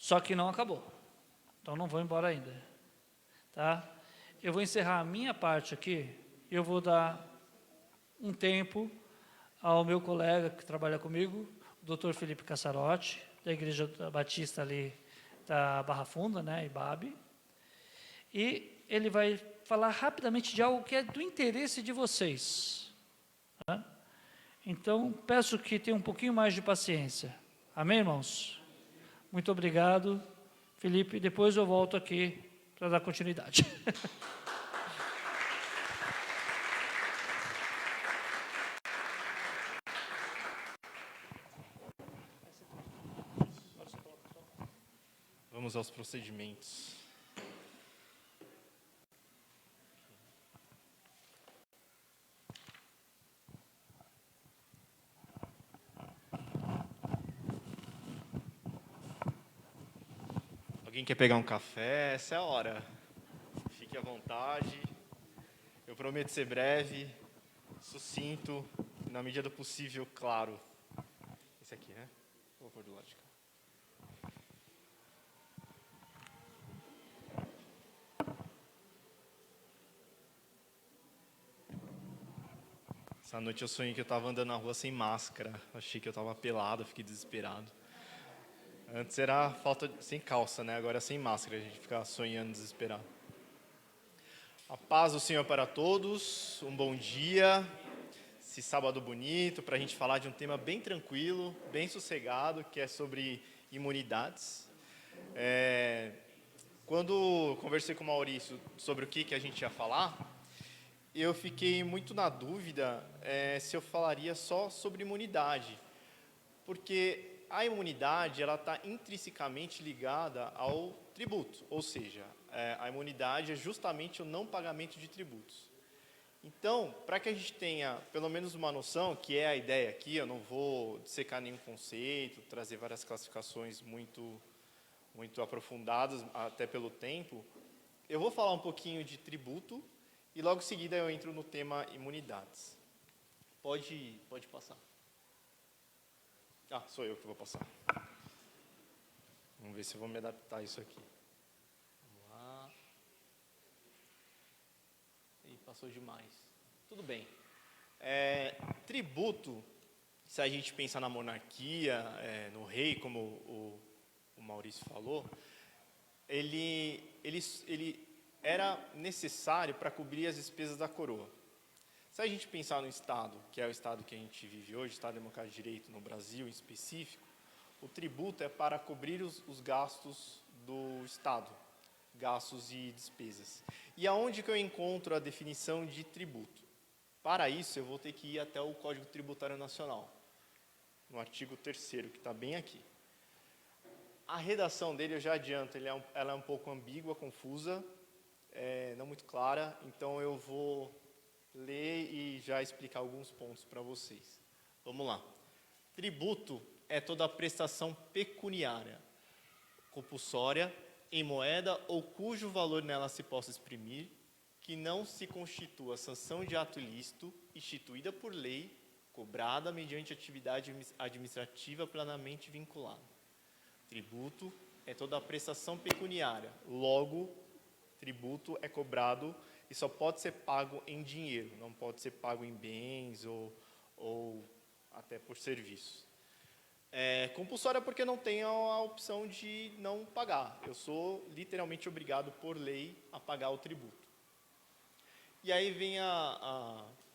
Só que não acabou. Então não vou embora ainda. Tá? Eu vou encerrar a minha parte aqui. Eu vou dar um tempo ao meu colega que trabalha comigo, o Dr. Felipe Cassarotti, da Igreja Batista ali da Barra Funda, né, IBAB. E ele vai falar rapidamente de algo que é do interesse de vocês. Tá? Então, peço que tenham um pouquinho mais de paciência. Amém, irmãos? Muito obrigado, Felipe. Depois eu volto aqui para dar continuidade. Vamos aos procedimentos. Alguém quer pegar um café? Essa é a hora. Fique à vontade. Eu prometo ser breve, sucinto, na medida do possível, claro. Esse aqui, né? Vou pôr do lado de cá. Essa noite eu sonhei que eu estava andando na rua sem máscara. Achei que eu estava pelado, fiquei desesperado. Antes era sem calça, né? Agora é sem máscara, a gente fica sonhando desesperado. A paz do Senhor para todos, um bom dia. Esse sábado bonito, para a gente falar de um tema bem tranquilo, bem sossegado, que é sobre imunidades. Quando conversei com o Maurício sobre o que a gente ia falar, eu fiquei muito na dúvida se eu falaria só sobre imunidade, porque a imunidade ela está intrinsecamente ligada ao tributo, ou seja, a imunidade é justamente o não pagamento de tributos. Então, para que a gente tenha pelo menos uma noção, que é a ideia aqui, eu não vou dissecar nenhum conceito, trazer várias classificações muito aprofundadas, até pelo tempo, eu vou falar um pouquinho de tributo e logo em seguida eu entro no tema imunidades. Pode passar. Ah, sou eu que vou passar. Vamos ver se eu vou me adaptar a isso aqui. Vamos lá. Ih, passou demais. Tudo bem. Tributo, se a gente pensar na monarquia, no rei, como o Maurício falou, ele era necessário para cobrir as despesas da coroa. Se a gente pensar no Estado, que é o Estado que a gente vive hoje, Estado Democrático de Direito no Brasil em específico, o tributo é para cobrir os gastos do Estado, gastos e despesas. E aonde que eu encontro a definição de tributo? Para isso, eu vou ter que ir até o Código Tributário Nacional, no artigo 3º, que está bem aqui. A redação dele, eu já adianto, ela é um pouco ambígua, confusa, não muito clara, então eu vou ler e já explicar alguns pontos para vocês. Vamos lá. Tributo é toda prestação pecuniária, compulsória, em moeda ou cujo valor nela se possa exprimir, que não se constitua sanção de ato ilícito, instituída por lei, cobrada mediante atividade administrativa plenamente vinculada. Tributo é toda prestação pecuniária, logo, tributo é cobrado e só pode ser pago em dinheiro, não pode ser pago em bens ou até por serviços. Compulsória porque não tem a opção de não pagar. Eu sou literalmente obrigado por lei a pagar o tributo. E aí vem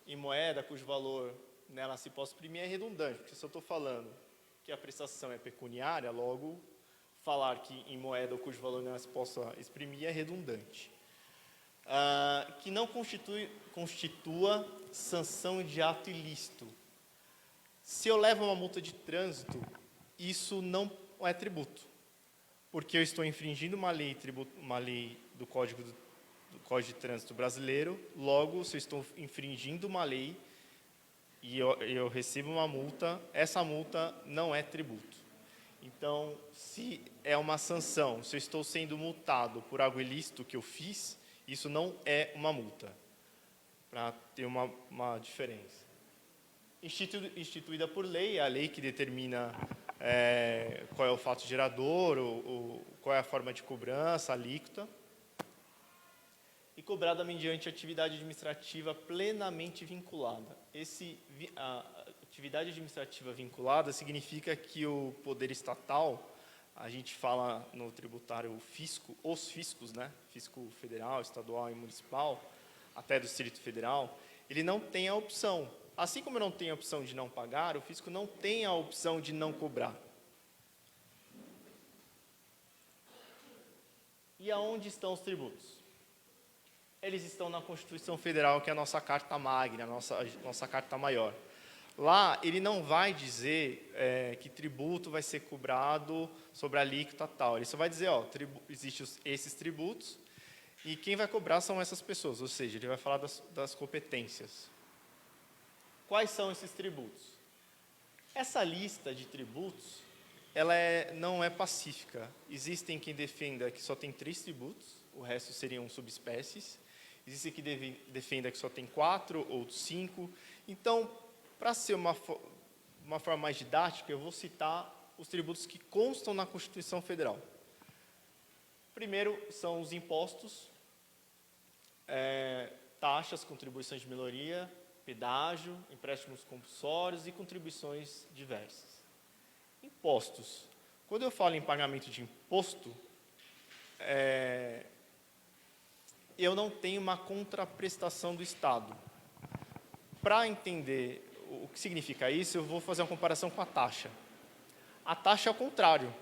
em moeda cujo valor nela se possa exprimir é redundante, porque se eu estou falando que a prestação é pecuniária, logo falar que em moeda ou cujo valor nela se possa exprimir é redundante. Que não constitua sanção de ato ilícito. Se eu levo uma multa de trânsito, isso não é tributo, porque eu estou infringindo uma lei do Código de Trânsito brasileiro, logo, se eu estou infringindo uma lei e eu recebo uma multa, essa multa não é tributo. Então, se é uma sanção, se eu estou sendo multado por algo ilícito que eu fiz, isso não é uma multa, para ter uma diferença. Instituída por lei, é a lei que determina qual é o fato gerador, qual é a forma de cobrança, a alíquota, e cobrada mediante atividade administrativa plenamente vinculada. A atividade administrativa vinculada significa que o poder estatal, a gente fala no tributário o fisco, os fiscos, né? Fisco federal, estadual e municipal, até do Distrito Federal, ele não tem a opção. Assim como não tem a opção de não pagar, o fisco não tem a opção de não cobrar. E aonde estão os tributos? Eles estão na Constituição Federal, que é a nossa Carta Magna, a nossa Carta Maior. Lá, ele não vai dizer que tributo vai ser cobrado sobre a alíquota tal. Ele só vai dizer, existem esses tributos e quem vai cobrar são essas pessoas, ou seja, ele vai falar das competências. Quais são esses tributos? Essa lista de tributos, ela não é pacífica. Existem quem defenda que só tem 3 tributos, o resto seriam subespécies. Existe quem defenda que só tem 4 ou 5. Então, para ser uma forma mais didática, eu vou citar os tributos que constam na Constituição Federal. Primeiro são os impostos, taxas, contribuições de melhoria, pedágio, empréstimos compulsórios e contribuições diversas. Impostos. Quando eu falo em pagamento de imposto, eu não tenho uma contraprestação do Estado. Para entender o que significa isso, eu vou fazer uma comparação com a taxa. A taxa é o contrário.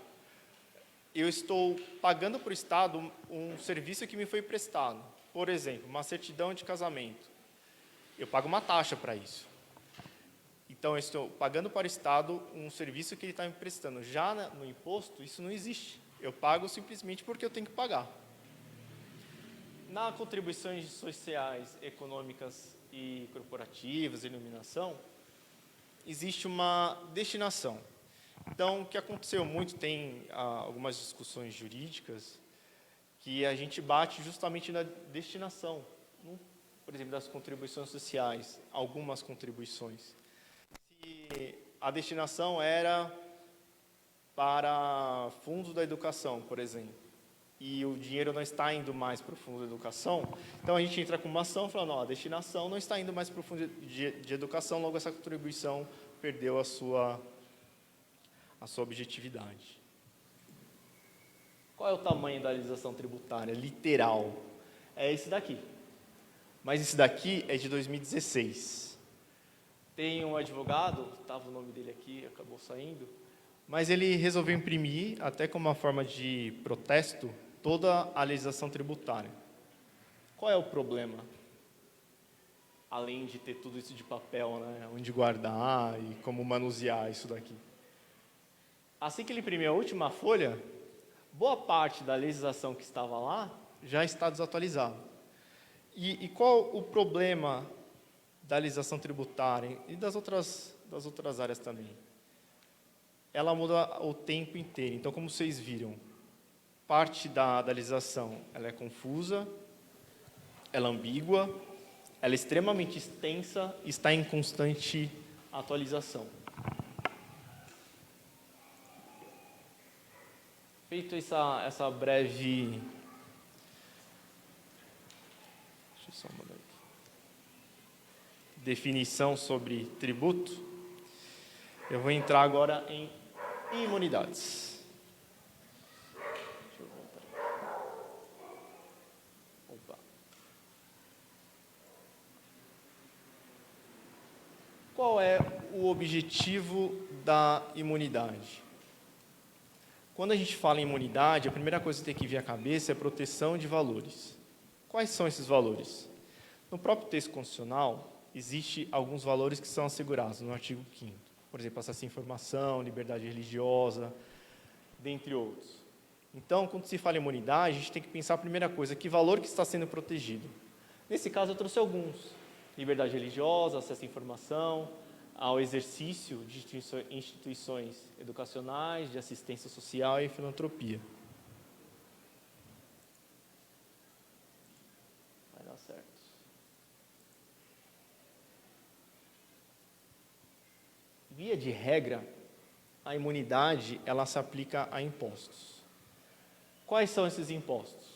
Eu estou pagando para o Estado um serviço que me foi prestado. Por exemplo, uma certidão de casamento. Eu pago uma taxa para isso. Então, eu estou pagando para o Estado um serviço que ele está me prestando. Já no imposto, isso não existe. Eu pago simplesmente porque eu tenho que pagar. Na contribuições sociais, econômicas e corporativas, iluminação, existe uma destinação. Então, o que aconteceu muito, tem algumas discussões jurídicas, que a gente bate justamente na destinação, por exemplo, das contribuições sociais, algumas contribuições. Se a destinação era para fundos da educação, por exemplo, e o dinheiro não está indo mais para o fundo de educação, então a gente entra com uma ação falando, a destinação não está indo mais para o fundo de educação, logo essa contribuição perdeu a sua objetividade. Qual é o tamanho da legislação tributária? Literal. É esse daqui. Mas esse daqui é de 2016. Tem um advogado, estava o nome dele aqui, acabou saindo, mas ele resolveu imprimir, até como uma forma de protesto, toda a legislação tributária. Qual é o problema? Além de ter tudo isso de papel, né? Onde guardar e como manusear isso daqui. Assim que ele imprimiu a última folha, boa parte da legislação que estava lá já está desatualizada. E qual o problema da legislação tributária e das outras áreas também? Ela muda o tempo inteiro. Então, como vocês viram, parte da legislação ela é confusa, ela é ambígua, ela é extremamente extensa e está em constante atualização. Feito essa breve... Deixa eu só mudar aqui. Definição sobre tributo, eu vou entrar agora em imunidades. Deixa eu voltar. Opa. Qual é o objetivo da imunidade? Quando a gente fala em imunidade, a primeira coisa que tem que vir à cabeça é proteção de valores. Quais são esses valores? No próprio texto constitucional, existem alguns valores que são assegurados no artigo 5º. Por exemplo, acesso à informação, liberdade religiosa, dentre outros. Então, quando se fala em imunidade, a gente tem que pensar a primeira coisa, que valor que está sendo protegido. Nesse caso, eu trouxe alguns. Liberdade religiosa, acesso à informação, ao exercício de instituições educacionais, de assistência social e filantropia. Vai dar certo. Via de regra, a imunidade, ela se aplica a impostos. Quais são esses impostos?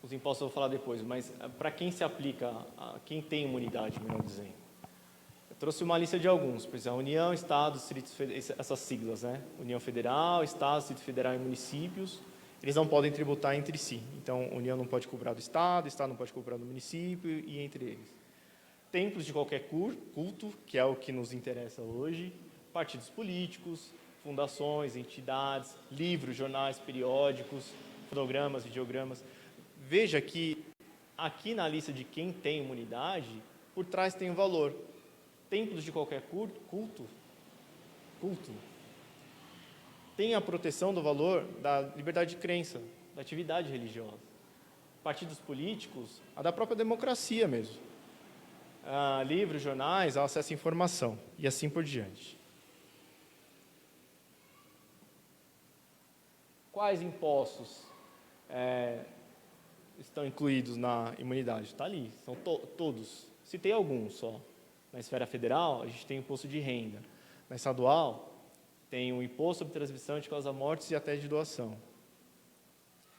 Os impostos eu vou falar depois, mas para quem se aplica, quem tem imunidade, melhor dizendo? Eu trouxe uma lista de alguns, por exemplo, União, Estado, Distritos Federais, essas siglas, né? União Federal, Estado, Distrito Federal e municípios, eles não podem tributar entre si. Então, a União não pode cobrar do Estado, o Estado não pode cobrar do município e entre eles. Templos de qualquer culto, que é o que nos interessa hoje, partidos políticos, fundações, entidades, livros, jornais, periódicos, fonogramas, videogramas. Veja que aqui na lista de quem tem imunidade, por trás tem o valor. Templos de qualquer culto, tem a proteção do valor da liberdade de crença, da atividade religiosa. Partidos políticos, a da própria democracia mesmo. Livros, jornais, ao acesso à informação, e assim por diante. Quais impostos estão incluídos na imunidade? Está ali, são todos. Citei alguns só. Na esfera federal, a gente tem o imposto de renda. Na estadual, tem o imposto sobre transmissão de causa-mortes e até de doação.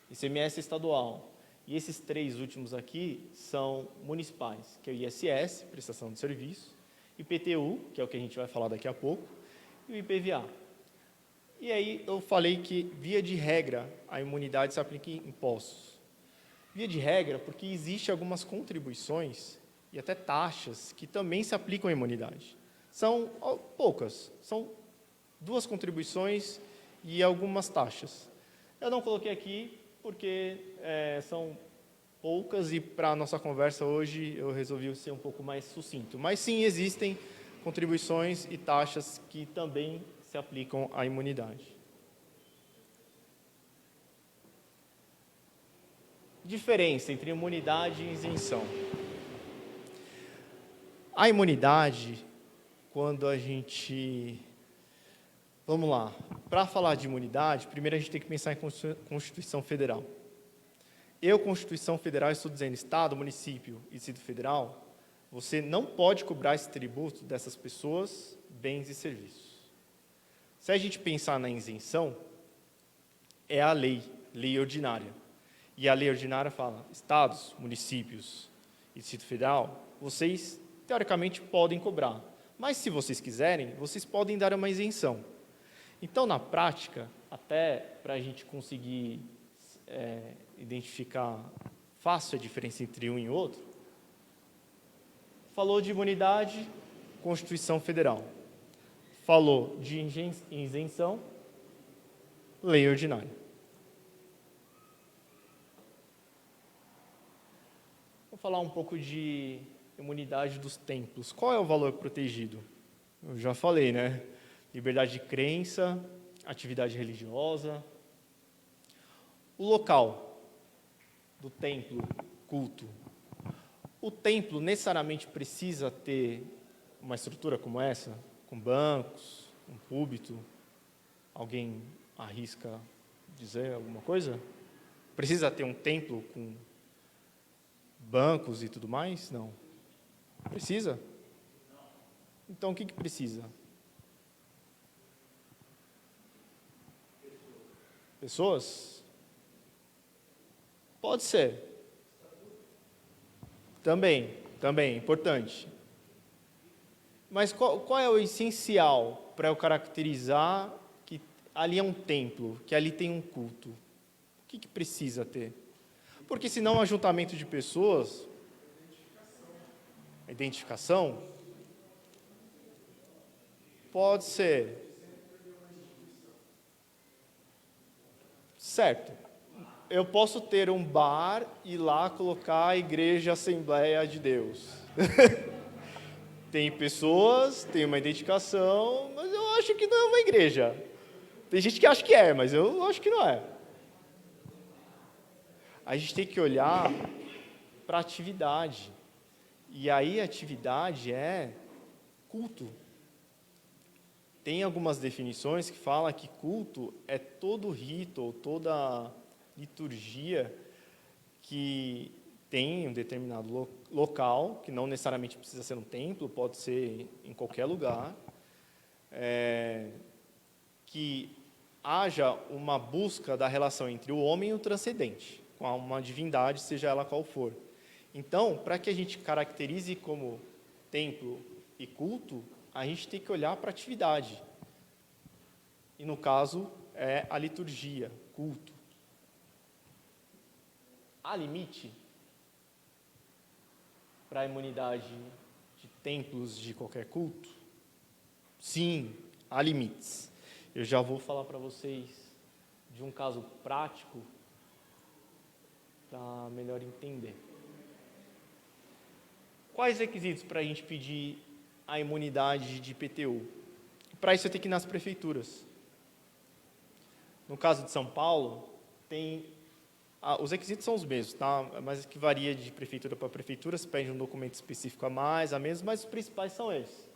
ICMS estadual. E esses três últimos aqui são municipais, que é o ISS, prestação de serviço, IPTU, que é o que a gente vai falar daqui a pouco, e o IPVA. E aí eu falei que, via de regra, a imunidade se aplica em impostos. Via de regra, porque existem algumas contribuições e até taxas que também se aplicam à imunidade. São poucas, são 2 contribuições e algumas taxas. Eu não coloquei aqui porque são poucas e para a nossa conversa hoje eu resolvi ser um pouco mais sucinto. Mas sim, existem contribuições e taxas que também se aplicam à imunidade. Diferença entre imunidade e isenção. A imunidade, quando a gente... Vamos lá. Para falar de imunidade, primeiro a gente tem que pensar em Constituição Federal. Constituição Federal, estou dizendo Estado, município e Distrito Federal, você não pode cobrar esse tributo dessas pessoas, bens e serviços. Se a gente pensar na isenção, é a lei ordinária. E a lei ordinária fala, estados, municípios e Distrito Federal, vocês, teoricamente, podem cobrar. Mas, se vocês quiserem, vocês podem dar uma isenção. Então, na prática, até para a gente conseguir identificar fácil a diferença entre um e outro, falou de imunidade, Constituição Federal. Falou de isenção, lei ordinária. Vou falar um pouco de imunidade dos templos. Qual é o valor protegido? Eu já falei, né? Liberdade de crença, atividade religiosa. O local do templo, culto. O templo necessariamente precisa ter uma estrutura como essa, com bancos, um púlpito. Alguém arrisca dizer alguma coisa? Precisa ter um templo com bancos e tudo mais? Não. Precisa? Então, o que precisa? Pessoas? Pode ser. Também, importante. Mas qual é o essencial para eu caracterizar que ali é um templo, que ali tem um culto? O que precisa ter? Porque senão um ajuntamento de pessoas... Identificação? Pode ser. Certo. Eu posso ter um bar e lá colocar a Igreja Assembleia de Deus. Tem pessoas, tem uma identificação, mas eu acho que não é uma igreja. Tem gente que acha que é, mas eu acho que não é. A gente tem que olhar para a atividade. E aí a atividade é culto. Tem algumas definições que falam que culto é todo rito ou toda liturgia que tem um determinado local, que não necessariamente precisa ser um templo, pode ser em qualquer lugar, que haja uma busca da relação entre o homem e o transcendente, com uma divindade, seja ela qual for. Então, para que a gente caracterize como templo e culto, a gente tem que olhar para a atividade. E, no caso, é a liturgia, culto. Há limite para a imunidade de templos de qualquer culto? Sim, há limites. Eu já vou falar para vocês de um caso prático para melhor entender. Quais requisitos para a gente pedir a imunidade de IPTU? Para isso eu tenho que ir nas prefeituras. No caso de São Paulo, os requisitos são os mesmos, tá? Mas que varia de prefeitura para prefeitura, você pede um documento específico a menos, mas os principais são esses.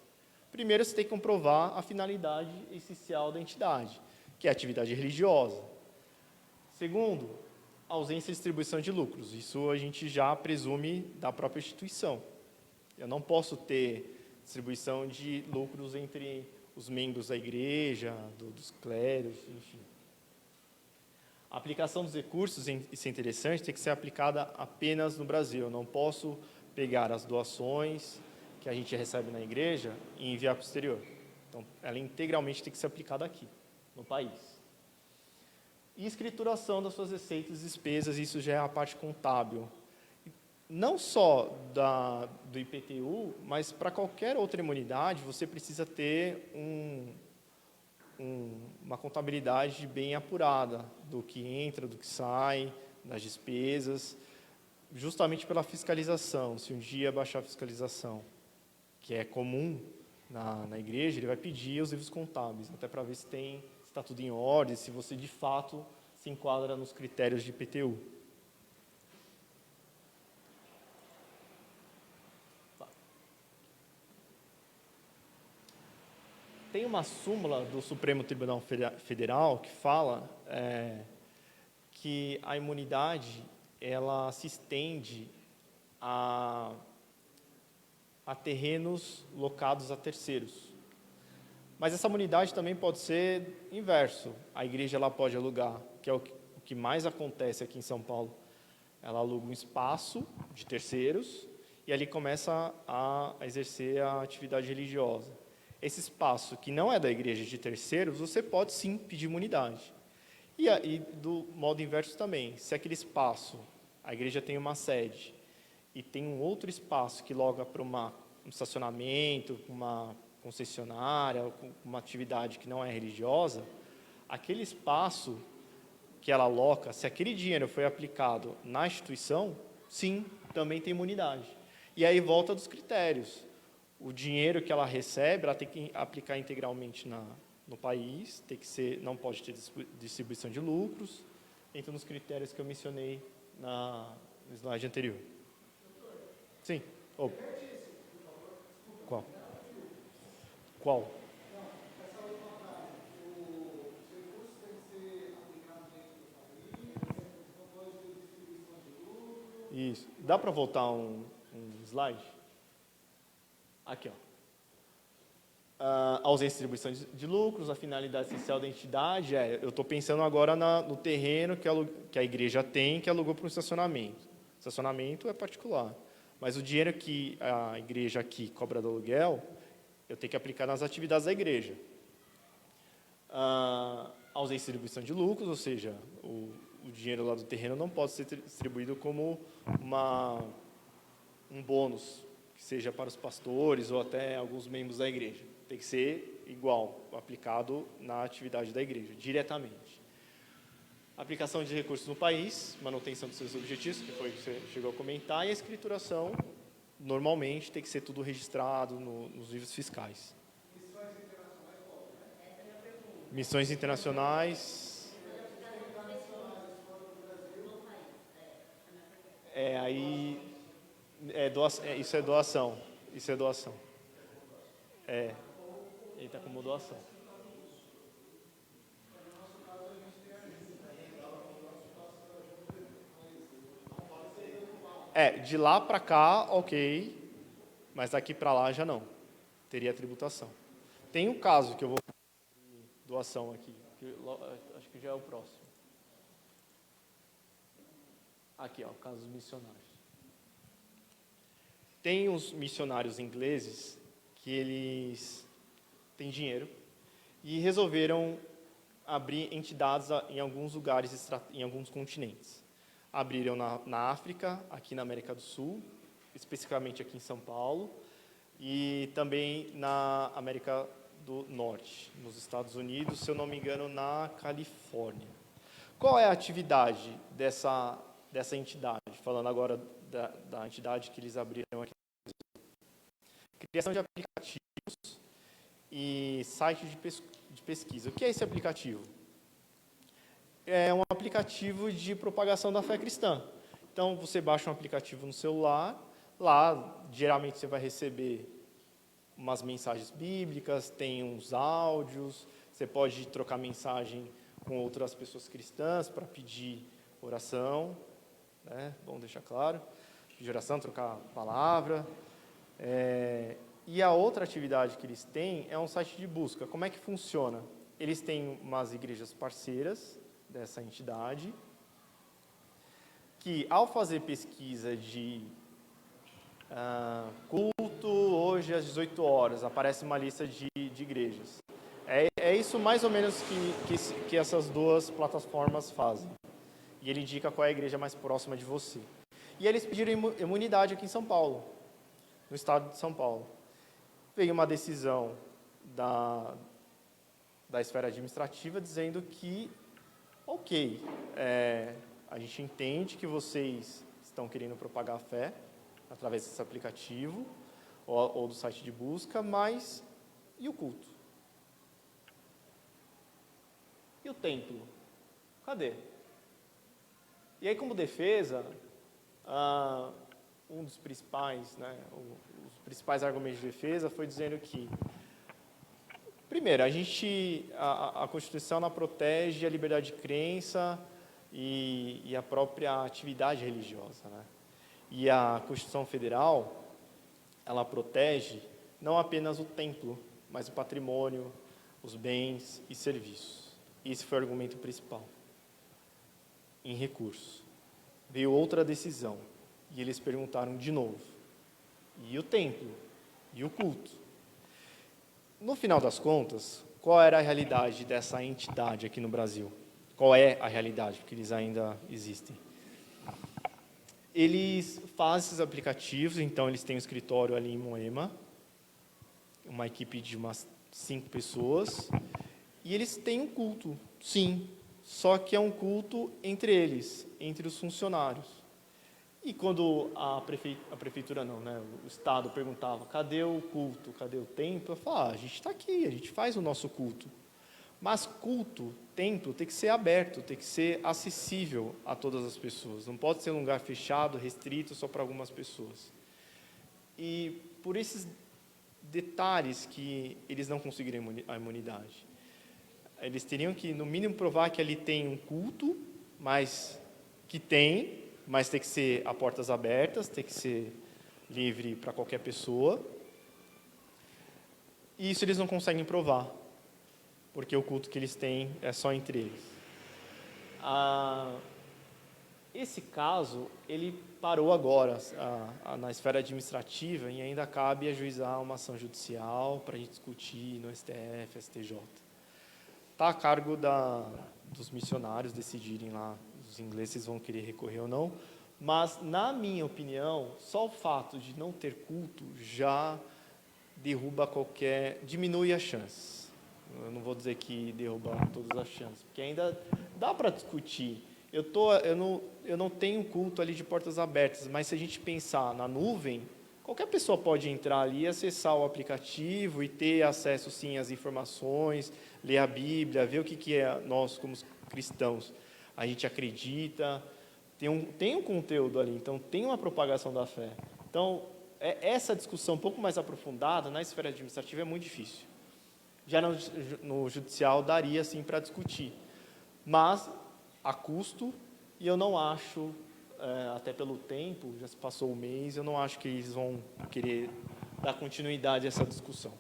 Primeiro, você tem que comprovar a finalidade essencial da entidade, que é a atividade religiosa. Segundo, ausência de distribuição de lucros. Isso a gente já presume da própria instituição. Eu não posso ter distribuição de lucros entre os membros da igreja, dos clérigos, enfim. A aplicação dos recursos, isso é interessante, tem que ser aplicada apenas no Brasil. Eu não posso pegar as doações que a gente recebe na igreja e enviar para o exterior. Então, ela integralmente tem que ser aplicada aqui, no país. E escrituração das suas receitas e despesas, isso já é a parte contábil. Não só do IPTU, mas para qualquer outra imunidade, você precisa ter uma contabilidade bem apurada do que entra, do que sai, das despesas, justamente pela fiscalização. Se um dia baixar a fiscalização, que é comum na igreja, ele vai pedir os livros contábeis, até para ver se está tudo em ordem, se você de fato se enquadra nos critérios de IPTU. Tem uma súmula do Supremo Tribunal Federal que fala que a imunidade ela se estende a terrenos locados a terceiros. Mas essa imunidade também pode ser inverso. A igreja ela pode alugar, que é o que mais acontece aqui em São Paulo. Ela aluga um espaço de terceiros e ali começa a exercer a atividade religiosa. Esse espaço que não é da igreja de terceiros, você pode sim pedir imunidade. E do modo inverso também, se aquele espaço, a igreja tem uma sede, e tem um outro espaço que loga para um estacionamento, uma concessionária, uma atividade que não é religiosa, aquele espaço que ela aloca, se aquele dinheiro foi aplicado na instituição, sim, também tem imunidade. E aí volta dos critérios. O dinheiro que ela recebe, ela tem que aplicar integralmente no país, não pode ter distribuição de lucros, entra nos critérios que eu mencionei no slide anterior. Sim. Oh. Qual? Qual? Isso. Dá para voltar um slide? Aqui, ó. Ausência de distribuição de lucros, a finalidade essencial da entidade eu estou pensando agora no terreno que a igreja tem, que alugou para um estacionamento. Estacionamento é particular. Mas o dinheiro que a igreja aqui cobra do aluguel, eu tenho que aplicar nas atividades da igreja. Ausência de distribuição de lucros, ou seja, o dinheiro lá do terreno não pode ser distribuído como um bônus, que seja para os pastores ou até alguns membros da igreja. Tem que ser igual, aplicado na atividade da igreja, diretamente. Aplicação de recursos no país, manutenção dos seus objetivos, que foi o que você chegou a comentar, e a escrituração, normalmente, tem que ser tudo registrado nos livros fiscais. Missões internacionais... isso é doação. Isso é doação. Ele está como doação. De lá para cá, ok, mas daqui para lá já não. Teria tributação. Tem um caso que eu vou falar de doação aqui, acho que já é o próximo. Aqui, ó, o caso dos missionários. Tem os missionários ingleses que eles têm dinheiro e resolveram abrir entidades em alguns lugares, em alguns continentes. Abriram na África, aqui na América do Sul, especificamente aqui em São Paulo, e também na América do Norte, nos Estados Unidos, se eu não me engano, na Califórnia. Qual é a atividade dessa entidade? Falando agora da entidade que eles abriram aqui. Criação de aplicativos e sites de pesquisa. O que é esse aplicativo? É um aplicativo de propagação da fé cristã. Então, você baixa um aplicativo no celular, lá, geralmente, você vai receber umas mensagens bíblicas, tem uns áudios, você pode trocar mensagem com outras pessoas cristãs para pedir oração, né? Bom deixar claro, pedir oração, trocar palavra. E a outra atividade que eles têm é um site de busca. Como é que funciona? Eles têm umas igrejas parceiras dessa entidade, que ao fazer pesquisa de culto hoje às 18 horas, aparece uma lista de igrejas. É isso mais ou menos que essas duas plataformas fazem. E ele indica qual é a igreja mais próxima de você. E eles pediram imunidade aqui em São Paulo, no estado de São Paulo. Veio uma decisão da esfera administrativa dizendo que, ok, a gente entende que vocês estão querendo propagar a fé através desse aplicativo ou do site de busca, mas e o culto? E o templo? Cadê? E aí, como defesa, um dos principais, os principais argumentos de defesa foi dizendo que, primeiro, a Constituição ela protege a liberdade de crença e a própria atividade religiosa, né? E a Constituição Federal, ela protege não apenas o templo, mas o patrimônio, os bens e serviços. Esse foi o argumento principal. Em recurso. Veio outra decisão, e eles perguntaram de novo, e o templo? E o culto? No final das contas, qual era a realidade dessa entidade aqui no Brasil? Qual é a realidade? Porque eles ainda existem. Eles fazem esses aplicativos, então eles têm um escritório ali em Moema, uma equipe de umas 5 pessoas, e eles têm um culto, sim, só que é um culto entre eles, entre os funcionários. E quando a prefeitura não, né, o Estado perguntava, cadê o culto, cadê o templo? Eu falava, a gente está aqui, a gente faz o nosso culto. Mas culto, templo, tem que ser aberto, tem que ser acessível a todas as pessoas. Não pode ser um lugar fechado, restrito, só para algumas pessoas. E por esses detalhes que eles não conseguiram a imunidade. Eles teriam que, no mínimo, provar que ali tem um culto, mas tem que ser a portas abertas, tem que ser livre para qualquer pessoa. E isso eles não conseguem provar, porque o culto que eles têm é só entre eles. Esse caso, ele parou agora na esfera administrativa e ainda cabe ajuizar uma ação judicial para a gente discutir no STF, STJ. Está a cargo dos missionários decidirem lá, os ingleses vão querer recorrer ou não, mas, na minha opinião, só o fato de não ter culto já diminui as chances. Eu não vou dizer que derruba todas as chances, porque ainda dá para discutir. Eu não tenho culto ali de portas abertas, mas se a gente pensar na nuvem, qualquer pessoa pode entrar ali, acessar o aplicativo e ter acesso, sim, às informações, ler a Bíblia, ver o que é nós, como cristãos, a gente acredita, tem um conteúdo ali, então tem uma propagação da fé. Então, essa discussão um pouco mais aprofundada na esfera administrativa é muito difícil. Já no judicial daria, sim, para discutir, mas a custo, e eu não acho até pelo tempo, já se passou um mês, eu não acho que eles vão querer dar continuidade a essa discussão.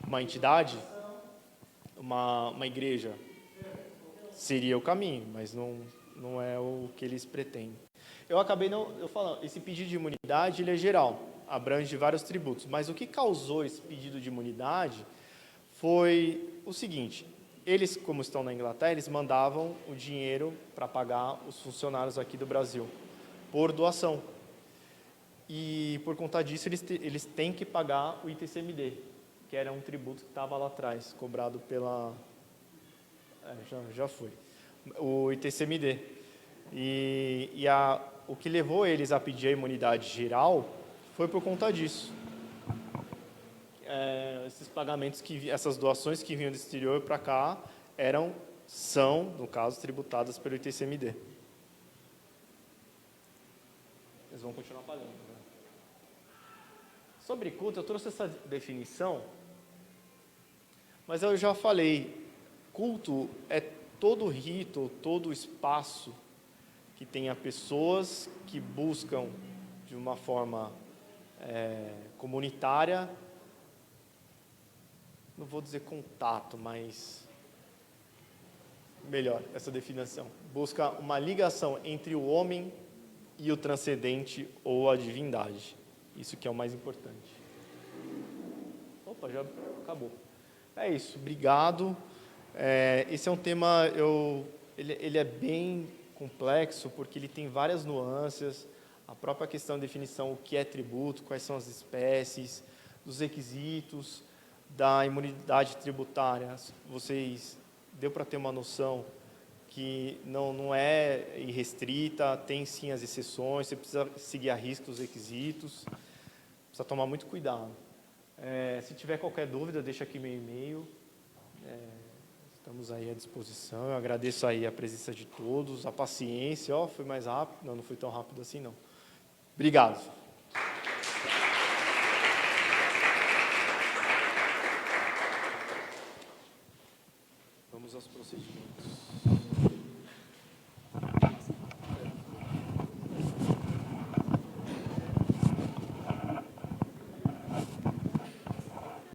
Uma entidade, uma igreja, seria o caminho, mas não é o que eles pretendem. Eu acabei eu falando, esse pedido de imunidade ele é geral, abrange vários tributos, mas o que causou esse pedido de imunidade foi o seguinte: eles, como estão na Inglaterra, eles mandavam o dinheiro para pagar os funcionários aqui do Brasil, por doação. E, por conta disso, eles têm que pagar o ITCMD, que era um tributo que estava lá atrás, cobrado pela... já foi. O ITCMD. O que levou eles a pedir a imunidade geral foi por conta disso. Esses pagamentos, essas doações que vinham do exterior para cá, são, no caso, tributadas pelo ITCMD. Eles vão continuar pagando. Né? Sobre culto, eu trouxe essa definição, mas eu já falei, culto é todo rito, todo espaço que tenha pessoas que buscam, de uma forma comunitária, não vou dizer contato, mas melhor essa definição, busca uma ligação entre o homem e o transcendente ou a divindade. Isso que é o mais importante. Opa, já acabou. É isso, obrigado. Esse é um tema, ele é bem complexo, porque ele tem várias nuances, a própria questão de definição, o que é tributo, quais são as espécies, dos requisitos, da imunidade tributária. Vocês, deu para ter uma noção que não é irrestrita, tem sim as exceções, você precisa seguir à risca os requisitos, precisa tomar muito cuidado. Se tiver qualquer dúvida, deixa aqui meu e-mail, estamos aí à disposição. Eu agradeço aí a presença de todos, a paciência. Foi mais rápido? Não foi tão rápido assim, não. Obrigado.